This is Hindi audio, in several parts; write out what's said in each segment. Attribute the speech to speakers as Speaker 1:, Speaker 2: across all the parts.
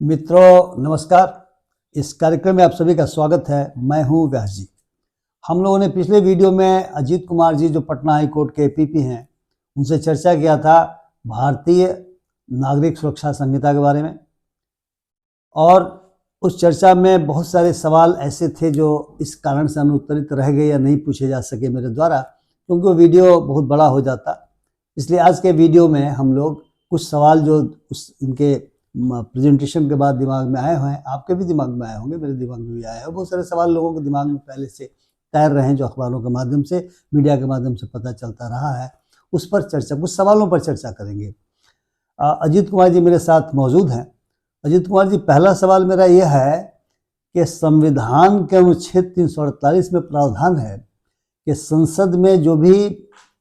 Speaker 1: मित्रों नमस्कार। इस कार्यक्रम में आप सभी का स्वागत है। मैं हूं व्यास जी। हम लोगों ने पिछले वीडियो में अजीत कुमार जी जो पटना हाई कोर्ट के पीपी हैं उनसे चर्चा किया था भारतीय नागरिक सुरक्षा संहिता के बारे में, और उस चर्चा में बहुत सारे सवाल ऐसे थे जो इस कारण से अनुत्तरित रह गए या नहीं पूछे जा सके मेरे द्वारा, क्योंकि वो वीडियो बहुत बड़ा हो जाता। इसलिए आज के वीडियो में हम लोग कुछ सवाल जो इनके प्रेजेंटेशन के बाद दिमाग में आए हुए हैं, आपके भी दिमाग में आए होंगे, मेरे दिमाग में भी आए हैं, बहुत सारे सवाल लोगों के दिमाग में पहले से तैर रहे हैं जो अखबारों के माध्यम से, मीडिया के माध्यम से पता चलता रहा है। उस पर चर्चा, कुछ सवालों पर चर्चा करेंगे। अजीत कुमार जी मेरे साथ मौजूद हैं। अजीत कुमार जी, पहला सवाल मेरा यह है कि संविधान के अनुच्छेद 348 में प्रावधान है कि संसद में जो भी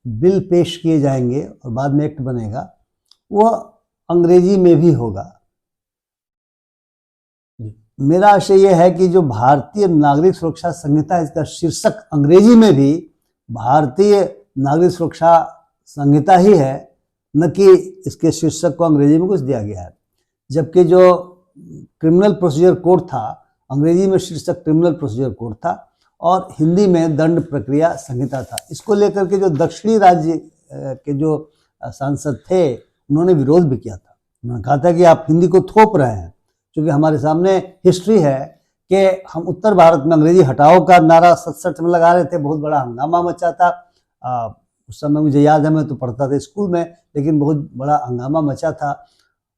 Speaker 1: बिल पेश किए जाएंगे और बाद में एक्ट बनेगा वो अंग्रेजी में भी होगा। मेरा आशय यह है कि जो भारतीय नागरिक सुरक्षा संहिता है, इसका शीर्षक अंग्रेजी में भी भारतीय नागरिक सुरक्षा संहिता ही है, न कि इसके शीर्षक को अंग्रेजी में कुछ दिया गया है। जबकि जो क्रिमिनल प्रोसीजर कोड था, अंग्रेजी में शीर्षक क्रिमिनल प्रोसीजर कोड था और हिंदी में दंड प्रक्रिया संहिता था। इसको लेकर के जो दक्षिणी राज्य के जो सांसद थे उन्होंने विरोध भी किया था। उन्होंने कहा था कि आप हिंदी को थोप रहे हैं, क्योंकि हमारे सामने हिस्ट्री है कि हम उत्तर भारत में अंग्रेजी हटाओ का नारा 67 में लगा रहे थे, बहुत बड़ा हंगामा मचा था। उस समय मुझे याद है, मैं तो पढ़ता था स्कूल में, लेकिन बहुत बड़ा हंगामा मचा था।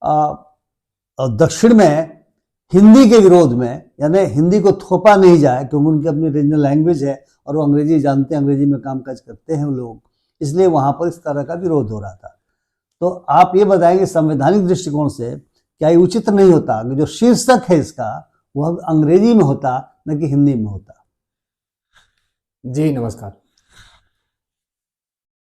Speaker 1: और दक्षिण में हिंदी के विरोध में, यानी हिंदी को थोपा नहीं जाए, क्योंकि उनकी अपनी रीजनल लैंग्वेज है और वो अंग्रेजी जानते हैं, अंग्रेजी में कामकाज करते हैं लोग, इसलिए वहाँ पर इस तरह का विरोध हो रहा था। तो आप ये बताएंगे संवैधानिक दृष्टिकोण से क्या ये उचित नहीं होता कि जो शीर्षक है इसका वह अंग्रेजी में होता न कि हिंदी में होता?
Speaker 2: जी नमस्कार।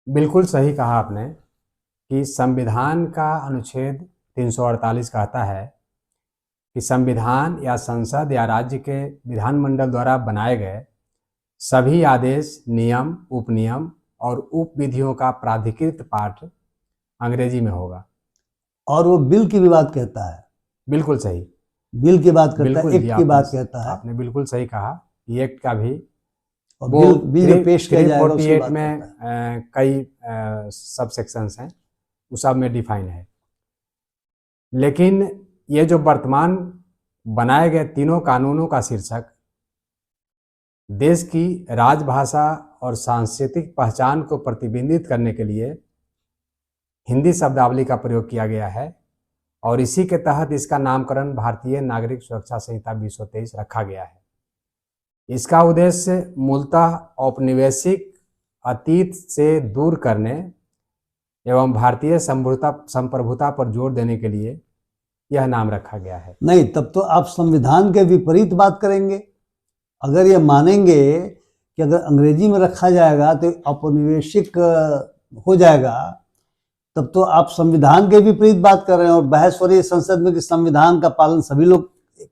Speaker 2: बिल्कुल सही कहा आपने कि संविधान का अनुच्छेद 348 कहता है कि संविधान या संसद या राज्य के विधानमंडल द्वारा बनाए गए सभी आदेश, नियम, उपनियम और उपविधियों का प्राधिकृत पाठ अंग्रेजी में होगा।
Speaker 1: और वो बिल की भी बात कहता है।
Speaker 2: बिल्कुल सही,
Speaker 1: बिल की बात करता है, एक्ट की बात कहता है।
Speaker 2: आपने बिल्कुल सही कहा। ये एक्ट का भी
Speaker 1: और बिल जो पेश किया जाएगा उसकी बात
Speaker 2: में कई सब सेक्शंस हैं, उस सब में डिफाइन है। लेकिन ये जो वर्तमान बनाए गए तीनों कानूनों का शीर्षक देश की राजभाषा और सांस्कृतिक पहचान को प्रतिबिंबित करने के लिए हिंदी शब्दावली का प्रयोग किया गया है और इसी के तहत इसका नामकरण भारतीय नागरिक सुरक्षा संहिता 2023 रखा गया है। इसका उद्देश्य मूलतः औपनिवेशिक अतीत से दूर करने एवं भारतीय संप्रभुता पर जोर देने के लिए यह नाम रखा गया है।
Speaker 1: नहीं, तब तो आप संविधान के विपरीत बात करेंगे। अगर ये मानेंगे कि अगर अंग्रेजी में रखा जाएगा तो औपनिवेशिक हो जाएगा, तब तो आप संविधान के विपरीत बात कर रहे हैं। और बहस हो रही है संसद में कि संविधान का पालन सभी लोग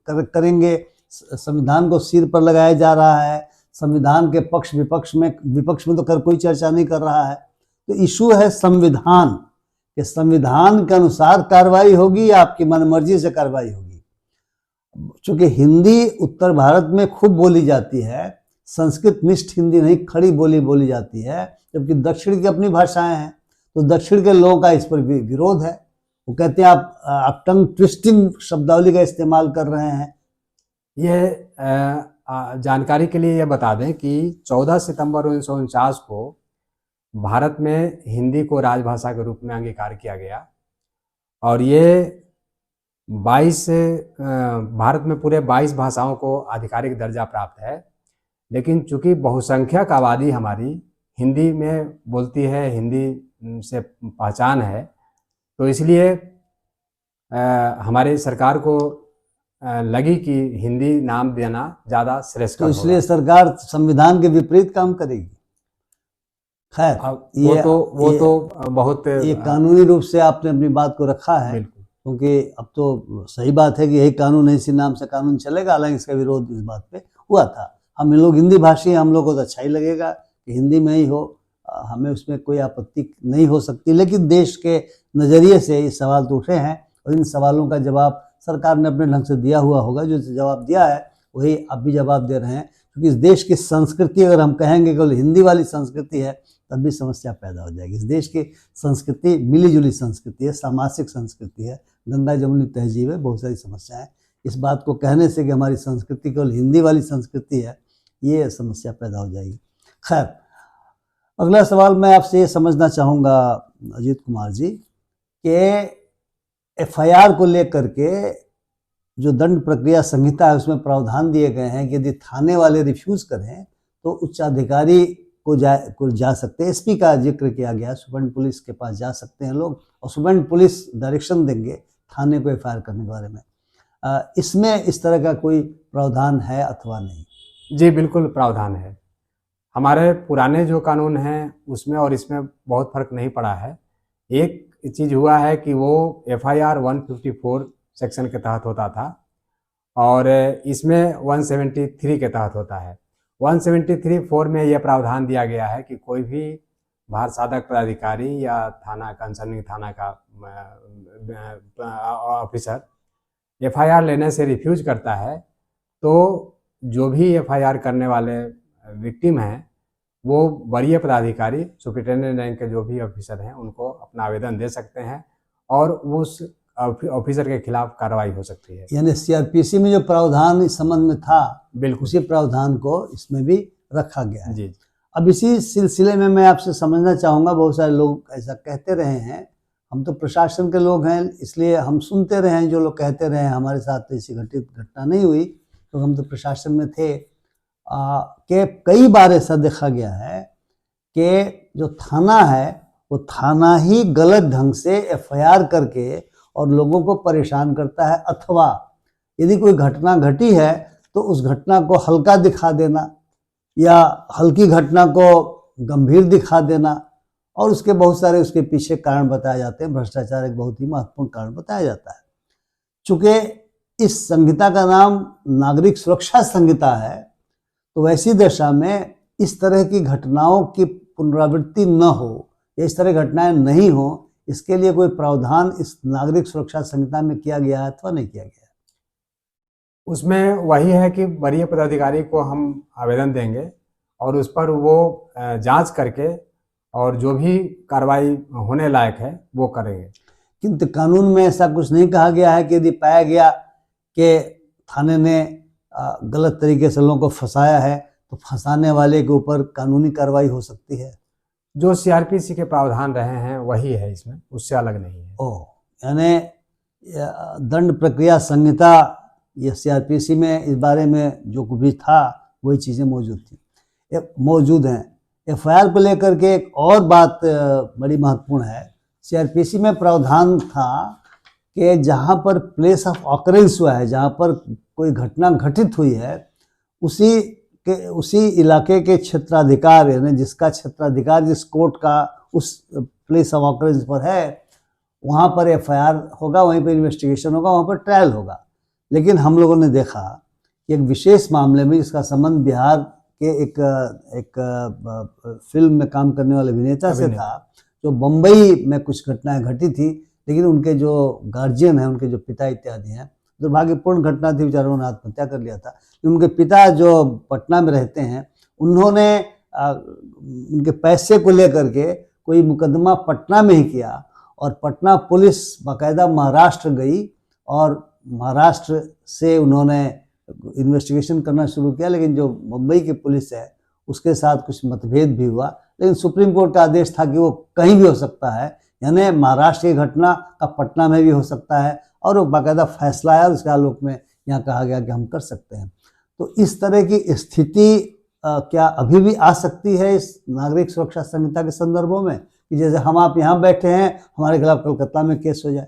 Speaker 1: करेंगे, संविधान को सिर पर लगाया जा रहा है, संविधान के पक्ष विपक्ष में तो कोई चर्चा नहीं कर रहा है। तो इशू है संविधान कि संविधान के अनुसार कार्रवाई होगी या आपकी मनमर्जी से कार्रवाई होगी। चूंकि हिंदी उत्तर भारत में खूब बोली जाती है, संस्कृत निष्ठ हिंदी नहीं, खड़ी बोली जाती है, जबकि दक्षिण की अपनी भाषाएं हैं। तो दक्षिण के लोगों का इस पर विरोध है। वो कहते हैं आप टंग ट्विस्टिंग शब्दावली का इस्तेमाल कर रहे हैं।
Speaker 2: ये जानकारी के लिए यह बता दें कि 14 सितंबर 1949 को भारत में हिंदी को राजभाषा के रूप में अंगीकार किया गया और ये 22 भारत में पूरे 22 भाषाओं को आधिकारिक दर्जा प्राप्त है। लेकिन चूंकि बहुसंख्यक आबादी हमारी हिंदी में बोलती है, हिंदी से पहचान है, तो इसलिए हमारी सरकार को लगी कि हिंदी नाम देना ज़्यादा श्रेष्ठ।
Speaker 1: तो इसलिए सरकार संविधान के विपरीत काम करेगी। खैर,
Speaker 2: वो तो बहुत
Speaker 1: ये कानूनी रूप से आपने अपनी बात को रखा है, क्योंकि अब तो सही बात है कि यही कानून है, इसी नाम से कानून चलेगा। हालांकि इसका विरोध इस बात पे हुआ था। हम लोग हिंदी भाषी, हम लोग को तो अच्छा ही लगेगा कि हिंदी में ही हो, हमें उसमें कोई आपत्ति नहीं हो सकती। लेकिन देश के नज़रिए से ये सवाल तो उठे हैं और इन सवालों का जवाब सरकार ने अपने ढंग से दिया हुआ होगा। जो जवाब दिया है वही आप भी जवाब दे रहे हैं, क्योंकि इस देश की संस्कृति अगर हम कहेंगे केवल हिंदी वाली संस्कृति है तब भी समस्या पैदा हो जाएगी। इस देश की संस्कृति मिली-जुली संस्कृति है, सामाजिक संस्कृति है, गंगा जमुनी तहजीब है, बहुत सारी समस्याएं। इस बात को कहने से कि हमारी संस्कृति केवल हिंदी वाली संस्कृति है, ये समस्या पैदा हो जाएगी। खैर, अगला सवाल मैं आपसे ये समझना चाहूँगा अजीत कुमार जी कि एफआईआर को लेकर के जो दंड प्रक्रिया संहिता है उसमें प्रावधान दिए गए हैं कि यदि थाने वाले रिफ्यूज़ करें तो उच्च अधिकारी को जा सकते हैं। एसपी का जिक्र किया गया, सुप्रीम पुलिस के पास जा सकते हैं लोग और सुप्रीम पुलिस डायरेक्शन देंगे थाने को एफआईआर करने के बारे में। इसमें इस तरह का कोई प्रावधान है अथवा नहीं?
Speaker 2: जी बिल्कुल प्रावधान है। हमारे पुराने जो कानून हैं उसमें और इसमें बहुत फर्क नहीं पड़ा है। एक चीज़ हुआ है कि वो एफआईआर 154 सेक्शन के तहत होता था और इसमें 173 के तहत होता है। 173(4) में यह प्रावधान दिया गया है कि कोई भी भार साधक पदाधिकारी या थाना कंसर्निंग थाना का ऑफिसर एफआईआर लेने से रिफ्यूज करता है तो जो भी एफआईआर करने वाले विक्टिम हैं वो वरीय पदाधिकारी सुपरिटेंडेंट रैंक के जो भी ऑफिसर हैं उनको अपना आवेदन दे सकते हैं और उस ऑफिसर के खिलाफ कार्रवाई हो सकती है।
Speaker 1: यानी सीआरपीसी में जो प्रावधान इस संबंध में था
Speaker 2: बिल्कुल
Speaker 1: उसी प्रावधान को इसमें भी रखा गया है।
Speaker 2: जी।
Speaker 1: अब इसी सिलसिले में मैं आपसे समझना चाहूँगा, बहुत सारे लोग ऐसा कहते रहे हैं, हम तो प्रशासन के लोग हैं इसलिए हम सुनते रहे हैं, जो लोग कहते रहे हैं, हमारे साथ ऐसी घटना नहीं हुई तो हम तो प्रशासन में थे कि कई बार ऐसा देखा गया है कि जो थाना है वो थाना ही गलत ढंग से एफआईआर करके और लोगों को परेशान करता है, अथवा यदि कोई घटना घटी है तो उस घटना को हल्का दिखा देना या हल्की घटना को गंभीर दिखा देना और उसके बहुत सारे उसके पीछे कारण बताए जाते हैं। भ्रष्टाचार एक बहुत ही महत्वपूर्ण कारण बताया जाता है। चूँकि इस संहिता का नाम नागरिक सुरक्षा संहिता है तो वैसी दशा में इस तरह की घटनाओं की पुनरावृत्ति न हो या इस तरह घटनाएं नहीं हो, इसके लिए कोई प्रावधान इस नागरिक सुरक्षा संहिता में किया गया है अथवा नहीं किया गया?
Speaker 2: उसमें वही है कि वरीय पदाधिकारी को हम आवेदन देंगे और उस पर वो जांच करके और जो भी कार्रवाई होने लायक है वो करेंगे।
Speaker 1: किंतु कानून में ऐसा कुछ नहीं कहा गया है कि यदि पाया गया कि थाने ने गलत तरीके से लोगों को फंसाया है तो फंसाने वाले के ऊपर कानूनी कार्रवाई हो सकती है?
Speaker 2: जो सीआरपीसी के प्रावधान रहे हैं वही है, इसमें उससे अलग नहीं है।
Speaker 1: ओह, यानी दंड प्रक्रिया संहिता या सीआरपीसी में इस बारे में जो कुछ भी था वही चीज़ें मौजूद हैं। एफआईआर को लेकर के एक और बात बड़ी महत्वपूर्ण है। सीआरपीसी में प्रावधान था कि जहाँ पर प्लेस ऑफ ऑकरेंस हुआ है, जहाँ पर कोई घटना घटित हुई है, उसी इलाके के क्षेत्राधिकार यानी जिसका क्षेत्राधिकार जिस कोर्ट का उस प्लेस ऑफ ऑकरेंस पर है वहाँ पर एफआईआर होगा, वहीं पर इन्वेस्टिगेशन होगा, वहाँ पर ट्रायल होगा। लेकिन हम लोगों ने देखा कि एक विशेष मामले में जिसका संबंध बिहार के एक फिल्म में काम करने वाले अभिनेता से था, जो बम्बई में कुछ घटनाएं घटी थी, लेकिन उनके जो गार्जियन हैं, उनके जो पिता इत्यादि हैं, दुर्भाग्यपूर्ण घटना थी, बेचारों ने आत्महत्या कर लिया था। उनके पिता जो पटना में रहते हैं उन्होंने उनके पैसे को लेकर के कोई मुकदमा पटना में ही किया और पटना पुलिस बाकायदा महाराष्ट्र गई और महाराष्ट्र से उन्होंने इन्वेस्टिगेशन करना शुरू किया। लेकिन जो मुंबई की पुलिस है उसके साथ कुछ मतभेद भी हुआ, लेकिन सुप्रीम कोर्ट का आदेश था कि वो कहीं भी हो सकता है, यानी महाराष्ट्र की घटना का पटना में भी हो सकता है और वो बाकायदा फैसला आया, उसके आलोक में यहाँ कहा गया कि हम कर सकते हैं। तो इस तरह की स्थिति क्या अभी भी आ सकती है इस नागरिक सुरक्षा संहिता के संदर्भों में कि जैसे हम आप यहाँ बैठे हैं, हमारे खिलाफ कलकत्ता में केस हो जाए?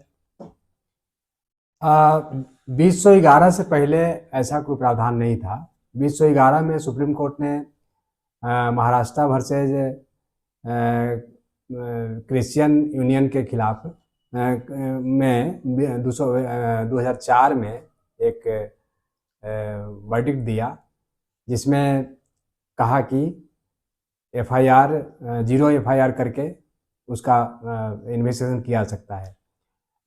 Speaker 2: 2011 से पहले ऐसा कोई प्रावधान नहीं था। 2011 में सुप्रीम कोर्ट ने महाराष्ट्र वर्सेज क्रिश्चियन यूनियन के खिलाफ में 2004 में एक वर्डिक्ट दिया जिसमें कहा कि जीरो एफआईआर करके उसका इन्वेस्टिगेशन किया जा सकता है।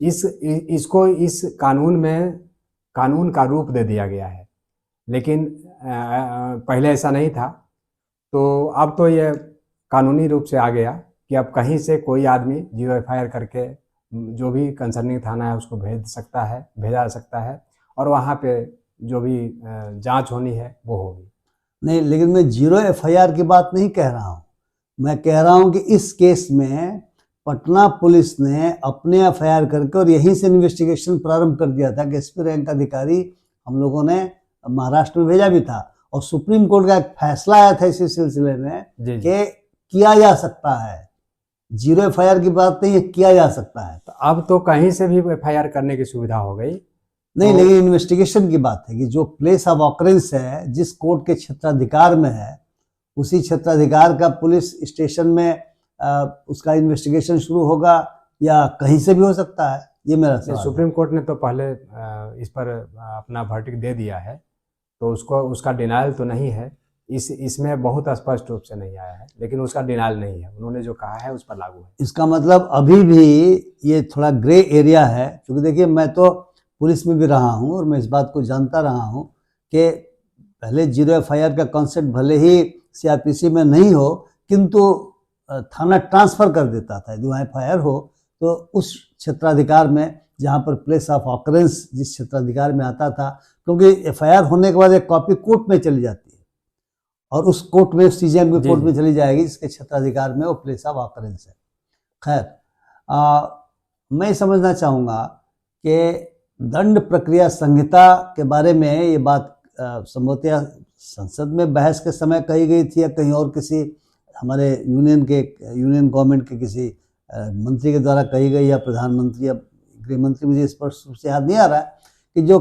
Speaker 2: इसको इस कानून में कानून का रूप दे दिया गया है, लेकिन पहले ऐसा नहीं था। तो अब तो ये कानूनी रूप से आ गया कि अब कहीं से कोई आदमी 0 एफआईआर करके जो भी कंसर्निंग थाना है उसको भेजा जा सकता है, और वहाँ पे जो भी जांच होनी है वो होगी।
Speaker 1: नहीं, लेकिन मैं 0 एफआईआर की बात नहीं कह रहा हूँ। मैं कह रहा हूँ कि इस केस में पटना पुलिस ने अपने एफआईआर करके और यहीं से इन्वेस्टिगेशन प्रारंभ कर दिया था कि एसपी रैंक अधिकारी हम लोगों ने महाराष्ट्र में भेजा भी था, और सुप्रीम कोर्ट का एक फैसला आया था इसी सिलसिले में कि किया जा सकता है। 0 एफआईआर की बात नहीं है, किया जा सकता है।
Speaker 2: तो अब तो कहीं से भी एफआईआर करने की सुविधा हो गई।
Speaker 1: नहीं, लेकिन इन्वेस्टिगेशन की बात है कि जो प्लेस ऑफ ऑकरेंस है, जिस कोर्ट के क्षेत्राधिकार में है, उसी क्षेत्राधिकार का पुलिस स्टेशन में उसका इन्वेस्टिगेशन शुरू होगा, या कहीं से भी हो सकता है। ये मेरा सवाल है।
Speaker 2: सुप्रीम कोर्ट ने तो पहले इस पर अपना वर्डिक्ट दे दिया है, तो उसका डिनायल तो नहीं है। इसमें बहुत स्पष्ट रूप से नहीं आया है, लेकिन उसका डिनायल नहीं है। उन्होंने जो कहा है उस पर लागू है।
Speaker 1: इसका मतलब अभी भी ये थोड़ा ग्रे एरिया है, क्योंकि देखिए मैं तो पुलिस में भी रहा हूँ और मैं इस बात को जानता रहा हूँ कि पहले 0 एफआईआर का कॉन्सेप्ट भले ही सीआरपीसी में नहीं हो, किंतु थाना ट्रांसफर कर देता था। जो एफआईआर हो तो उस क्षेत्राधिकार में, जहाँ पर प्लेस ऑफ ऑकरेंस जिस क्षेत्राधिकार में आता था, क्योंकि एफआईआर होने के बाद एक कॉपी कोर्ट में चली जाती है, और उस कोर्ट में सीजेएम की कोर्ट में चली जाएगी जिसके क्षेत्राधिकार में वो प्लेस ऑफ ऑकरेंस है। खैर, मैं समझना चाहूँगा कि दंड प्रक्रिया संहिता के बारे में ये बात संभवतः संसद में बहस के समय कही गई थी, या कहीं और किसी हमारे यूनियन गवर्नमेंट के किसी मंत्री के द्वारा कही गई, या प्रधानमंत्री या गृह मंत्री, मुझे स्पष्ट रूप से याद नहीं आ रहा है, कि जो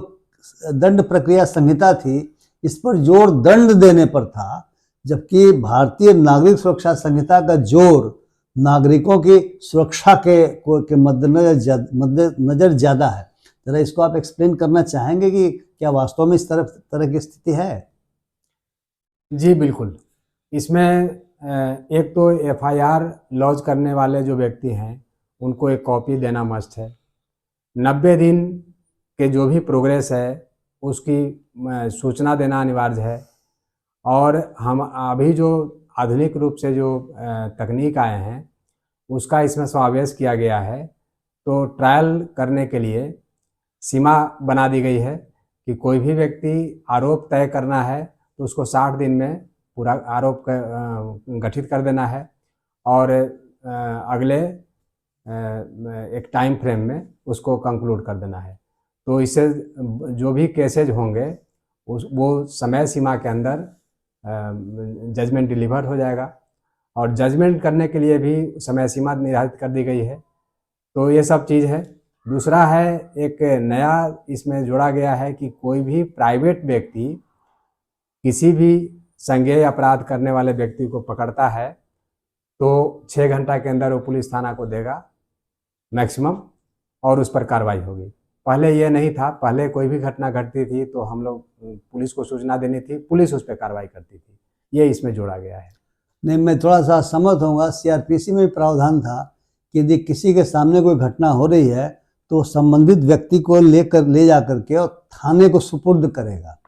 Speaker 1: दंड प्रक्रिया संहिता थी इस पर जोर दंड देने पर था, जबकि भारतीय नागरिक सुरक्षा संहिता का जोर नागरिकों की सुरक्षा के मद्देनजर ज़्यादा है। जरा इसको आप एक्सप्लेन करना चाहेंगे कि क्या वास्तव में इस तरह की स्थिति है?
Speaker 2: जी बिल्कुल। इसमें एक तो एफआईआर लॉन्च करने वाले जो व्यक्ति हैं उनको एक कॉपी देना मस्ट है। 90 दिन के जो भी प्रोग्रेस है उसकी सूचना देना अनिवार्य है। और हम अभी जो आधुनिक रूप से जो तकनीक आए हैं उसका इसमें समावेश किया गया है। तो ट्रायल करने के लिए सीमा बना दी गई है कि कोई भी व्यक्ति आरोप तय करना है तो उसको 60 दिन में पूरा आरोप गठित कर देना है, और अगले एक टाइम फ्रेम में उसको कंक्लूड कर देना है। तो इससे जो भी केसेज होंगे वो समय सीमा के अंदर जजमेंट डिलीवर हो जाएगा, और जजमेंट करने के लिए भी समय सीमा निर्धारित कर दी गई है। तो ये सब चीज़ है। दूसरा है, एक नया इसमें जोड़ा गया है कि कोई भी प्राइवेट व्यक्ति किसी भी संज्ञेय अपराध करने वाले व्यक्ति को पकड़ता है तो 6 घंटा के अंदर वो पुलिस थाना को देगा मैक्सिमम, और उस पर कार्रवाई होगी। पहले ये नहीं था। पहले कोई भी घटना घटती थी तो हम लोग पुलिस को सूचना देनी थी, पुलिस उस पर कार्रवाई करती थी। ये इसमें जोड़ा गया है।
Speaker 1: नहीं, मैं थोड़ा सा सहमत होऊंगा। सीआरपीसी में प्रावधान था कि यदि किसी के सामने कोई घटना हो रही है तो संबंधित व्यक्ति को ले जा करके और थाने को सुपुर्द करेगा।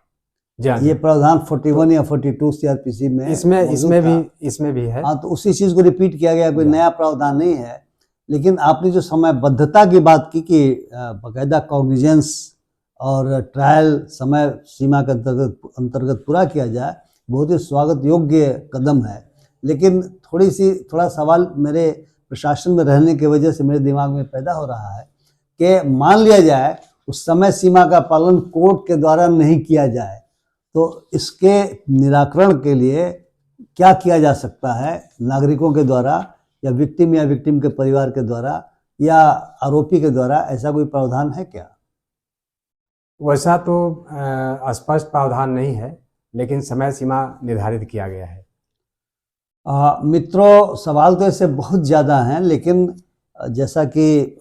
Speaker 1: ये प्रावधान 41 या 42 सीआरपीसी में
Speaker 2: इसमें भी है।
Speaker 1: हाँ, तो उसी चीज को रिपीट किया गया, कोई नया प्रावधान नहीं है। लेकिन आपने जो समयबद्धता की बात की कि बाकायदा कॉग्निजेंस और ट्रायल समय सीमा के अंतर्गत पूरा किया जाए, बहुत ही स्वागत योग्य कदम है। लेकिन थोड़ा सवाल मेरे प्रशासन में रहने की वजह से मेरे दिमाग में पैदा हो रहा है कि मान लिया जाए उस समय सीमा का पालन कोर्ट के द्वारा नहीं किया जाए, तो इसके निराकरण के लिए क्या किया जा सकता है? नागरिकों के द्वारा, या विक्टिम के परिवार के द्वारा, या आरोपी के द्वारा, ऐसा कोई प्रावधान है क्या?
Speaker 2: वैसा तो स्पष्ट प्रावधान नहीं है, लेकिन समय सीमा निर्धारित किया गया है।
Speaker 1: मित्रों, सवाल तो ऐसे बहुत ज़्यादा हैं, लेकिन जैसा कि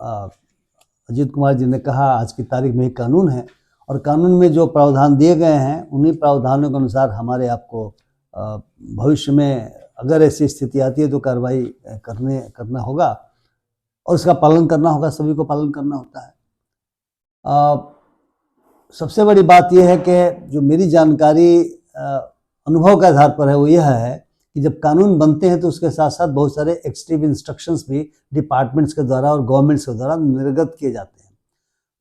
Speaker 1: अजीत कुमार जी ने कहा, आज की तारीख में ही कानून है, और कानून में जो प्रावधान दिए गए हैं उन्हीं प्रावधानों के अनुसार हमारे आपको भविष्य में अगर ऐसी स्थिति आती है तो कार्रवाई करना होगा। और इसका पालन करना होगा, सभी को पालन करना होता है। सबसे बड़ी बात यह है कि जो मेरी जानकारी अनुभव के आधार पर है वो यह है कि जब कानून बनते हैं तो उसके साथ साथ बहुत सारे एक्सट्रीम इंस्ट्रक्शंस भी डिपार्टमेंट्स के द्वारा और गवर्नमेंट्स के द्वारा निर्गत किए जाते हैं।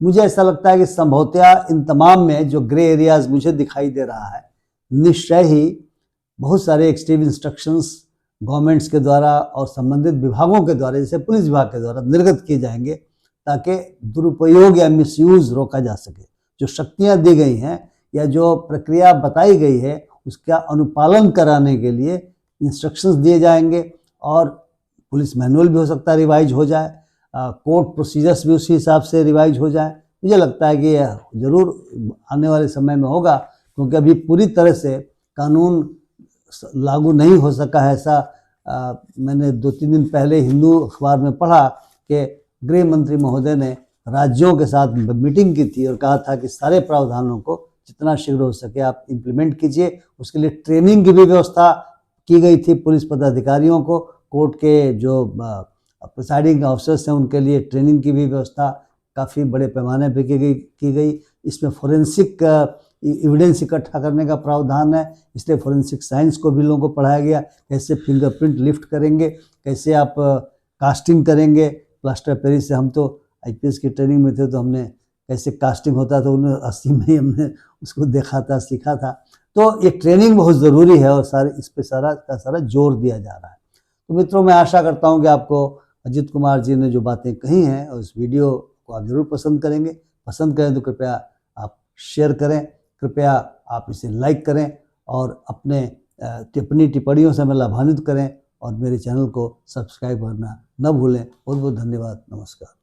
Speaker 1: मुझे ऐसा लगता है कि संभवतः इन तमाम में जो ग्रे एरियाज मुझे दिखाई दे रहा है, निश्चय ही बहुत सारे एक्सट्रीम इंस्ट्रक्शंस गवर्नमेंट्स के द्वारा और संबंधित विभागों के द्वारा, जैसे पुलिस विभाग के द्वारा निर्गत किए जाएंगे ताकि दुरुपयोग या मिसयूज रोका जा सके। जो शक्तियां दी गई हैं या जो प्रक्रिया बताई गई है उसका अनुपालन कराने के लिए इंस्ट्रक्शंस दिए जाएंगे और पुलिस मैनुअल भी हो सकता है रिवाइज हो जाए, कोर्ट प्रोसीजर्स भी उसी हिसाब से रिवाइज हो जाए। मुझे लगता है कि यह जरूर आने वाले समय में होगा, क्योंकि अभी पूरी तरह से कानून लागू नहीं हो सका है। ऐसा मैंने 2-3 दिन पहले हिंदू अखबार में पढ़ा कि गृह मंत्री महोदय ने राज्यों के साथ मीटिंग की थी और कहा था कि सारे प्रावधानों को जितना शीघ्र हो सके आप इम्प्लीमेंट कीजिए। उसके लिए ट्रेनिंग की भी व्यवस्था की गई थी पुलिस पदाधिकारियों को, कोर्ट के जो प्रिसाइडिंग ऑफिसर्स हैं उनके लिए ट्रेनिंग की भी व्यवस्था काफ़ी बड़े पैमाने पर की गई। इसमें फोरेंसिक एविडेंस इकट्ठा करने का प्रावधान है, इसलिए फोरेंसिक साइंस को भी लोगों को पढ़ाया गया, कैसे फिंगरप्रिंट लिफ्ट करेंगे, कैसे आप कास्टिंग करेंगे प्लास्टर पेरिस से। हम तो आईपीएस की ट्रेनिंग में थे तो हमने कैसे कास्टिंग होता था 1980 में ही हमने उसको देखा था, सीखा था। तो ये ट्रेनिंग बहुत ज़रूरी है और सारे इस पे सारा जोर दिया जा रहा है। तो मित्रों, मैं आशा करता हूँ कि आपको अजित कुमार जी ने जो बातें कही हैं और इस वीडियो को आप ज़रूर पसंद करेंगे। पसंद करें तो कृपया आप शेयर करें, कृपया आप इसे लाइक करें और अपने टिप्पणियों से हमें लाभान्वित करें और मेरे चैनल को सब्सक्राइब करना न भूलें। बहुत बहुत धन्यवाद। नमस्कार।